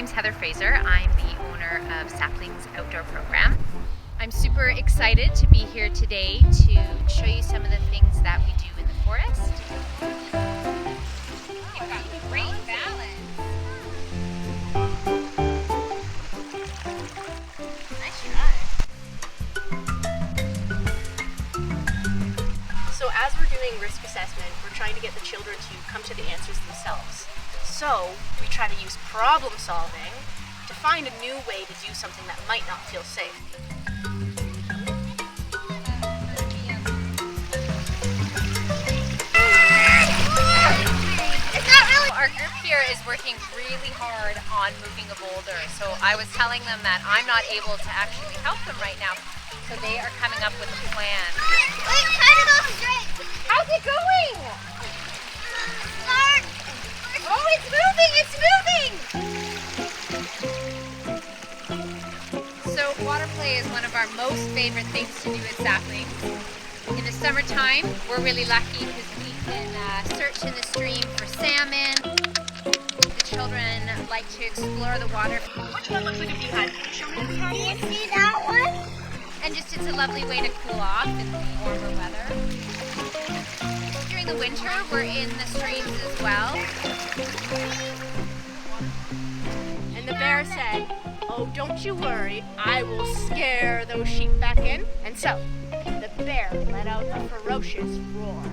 name's Heather Fraser. I'm the owner of Saplings Outdoor Program. I'm super excited to be here today to show you some of the things that we do in the forest. You've got great balance. Nice try. So as we're doing risk assessment, we're trying to get the children to come to the answers themselves. So we try to use problem solving to find a new way to do something that might not feel safe. Our group here is working really hard on moving a boulder. So I was telling them that I'm not able to actually help them right now. So they are coming up with a plan. Wait, try to go straight. How's it going? Start. Oh, it's moving! It's moving! So water play is one of our most favorite things to do at Saplings. In the summertime, we're really lucky because we can search in the stream for salmon. The children like to explore the water. Which one looks like a beehive? Can you show me a beehive? Do you see that one? And just it's a lovely way to cool off in the warmer weather. During the winter, we're in the streams as well. And the bear said, "Oh, don't you worry, I will scare those sheep back in." And so, the bear let out a ferocious roar.